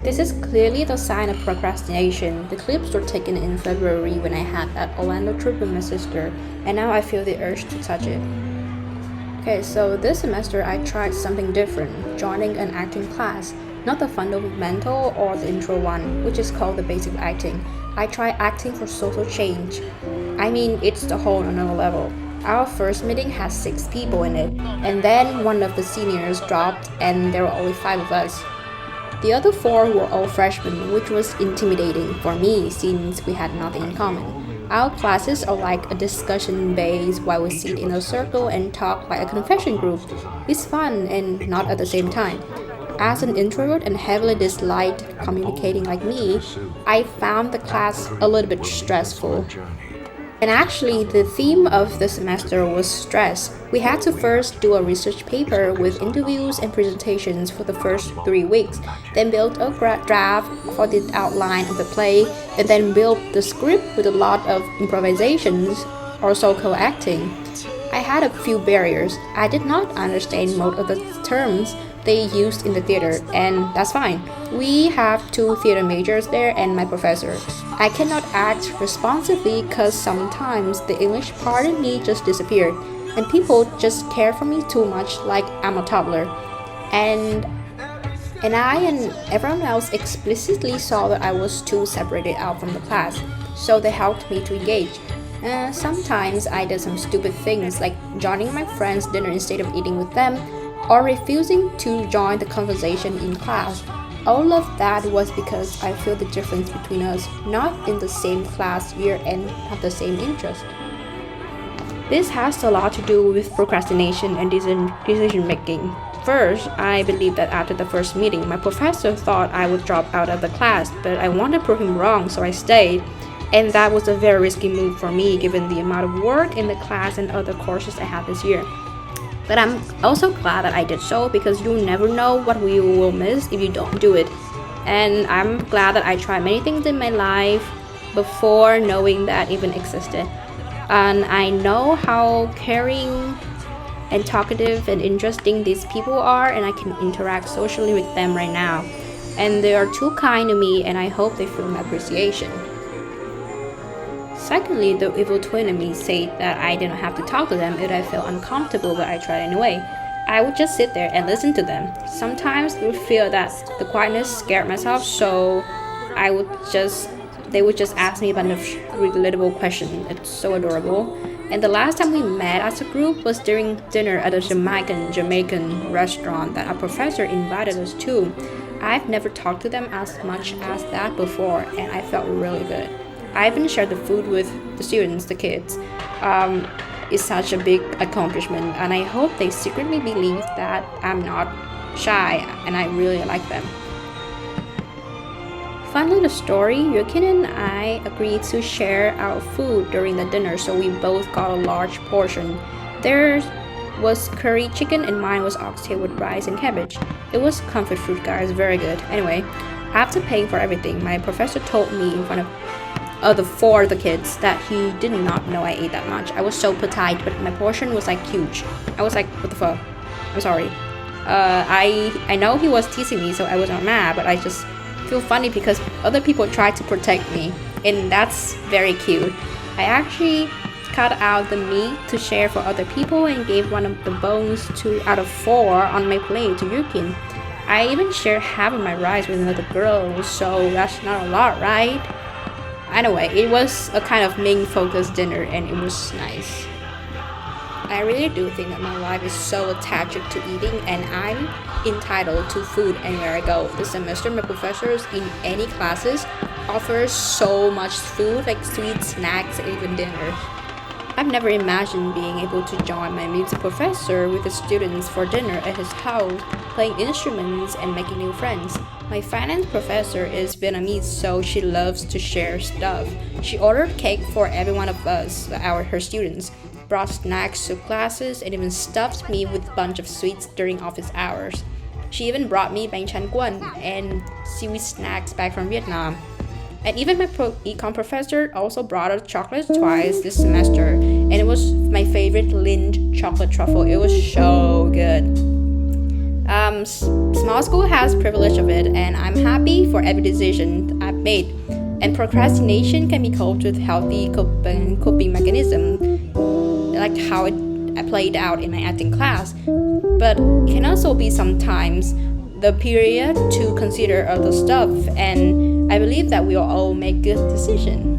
This is clearly the sign of procrastination. The clips were taken in February when I had that Orlando trip with my sister, and now I feel the urge to touch it. Okay, so this semester I tried something different, joining an acting class. Not the fundamental or the intro one, which is called the basic acting. I tried acting for social change. I mean, it's the whole another level. Our first meeting had 6 people in it, and then one of the seniors dropped and there were only 5 of us. The other 4 were all freshmen, which was intimidating for me since we had nothing in common. Our classes are like a discussion base while we sit in a circle and talk like a confession group. It's fun and not at the same time. As an introvert and heavily disliked communicating like me, I found the class a little bit stressful. And actually, the theme of the semester was stress. We had to first do a research paper with interviews and presentations for the first 3 weeks, then build a draft for the outline of the play, and then build the script with a lot of improvisations, also co-acting. I had a few barriers. I did not understand most of the terms they used in the theater, and that's fine. We have 2 theater majors there and my professor. I cannot act responsively because sometimes the English part of me just disappeared, and people just care for me too much like I'm a toddler. And I and everyone else explicitly saw that I was too separated out from the class, so they helped me to engage. Sometimes I did some stupid things like joining my friends' dinner instead of eating with them, or refusing to join the conversation in class. All of that was because I feel the difference between us, not in the same class year and have the same interest. This has a lot to do with procrastination and decision making. First, I believe that after the first meeting, my professor thought I would drop out of the class, but I wanted to prove him wrong, so I stayed. And that was a very risky move for me given the amount of work in the class and other courses I had this year. But I'm also glad that I did so because you never know what you will miss if you don't do it. And I'm glad that I tried many things in my life before knowing that even existed. And I know how caring and talkative and interesting these people are, and I can interact socially with them right now. And they are too kind to me, and I hope they feel my appreciation. Secondly, the evil twin in me said that I didn't have to talk to them if I felt uncomfortable, but I tried anyway. I would just sit there and listen to them. Sometimes I would feel that the quietness scared myself, so they would just ask me a bunch of relatable questions. It's so adorable. And the last time we met as a group was during dinner at a Jamaican restaurant that our professor invited us to. I've never talked to them as much as that before, and I felt really good. I even shared the food with the students, the kids. It's such a big accomplishment, and I hope they secretly believe that I'm not shy and I really like them. Fun little story, Yukin and I agreed to share our food during the dinner, so we both got a large portion. Theirs was curry chicken and mine was oxtail with rice and cabbage. It was comfort food, guys, very good. Anyway, after paying for everything, my professor told me in front of the kids that he did not know I ate that much. I was so polite, but my portion was like huge. I was like, what the fuck? I'm sorry. I know he was teasing me, so I was not mad, but I just feel funny because other people tried to protect me, and that's very cute. I actually cut out the meat to share for other people and gave one of the bones 2 out of 4 on my plate to Yukin. I even shared half of my rice with another girl, so that's not a lot, right? Anyway, it was a kind of main-focused dinner, and it was nice. I really do think that my life is so attached to eating, and I'm entitled to food anywhere I go. This semester, my professors in any classes offer so much food, like sweets, snacks, and even dinner. I've never imagined being able to join my music professor with the students for dinner at his house, playing instruments and making new friends. My finance professor is Vietnamese, so she loves to share stuff. She ordered cake for every one of us, her students, brought snacks to classes, and even stuffed me with a bunch of sweets during office hours. She even brought me bánh tráng quân and seaweed snacks back from Vietnam. And even my econ professor also brought us chocolate twice this semester, and it was my favorite Lind chocolate truffle. It was so good. small school has privilege of it, and I'm happy for every decision I've made. And procrastination can be coped with healthy coping mechanism, like how I played out in my acting class. But it can also be sometimes the period to consider other stuff, and I believe that we will all make good decisions.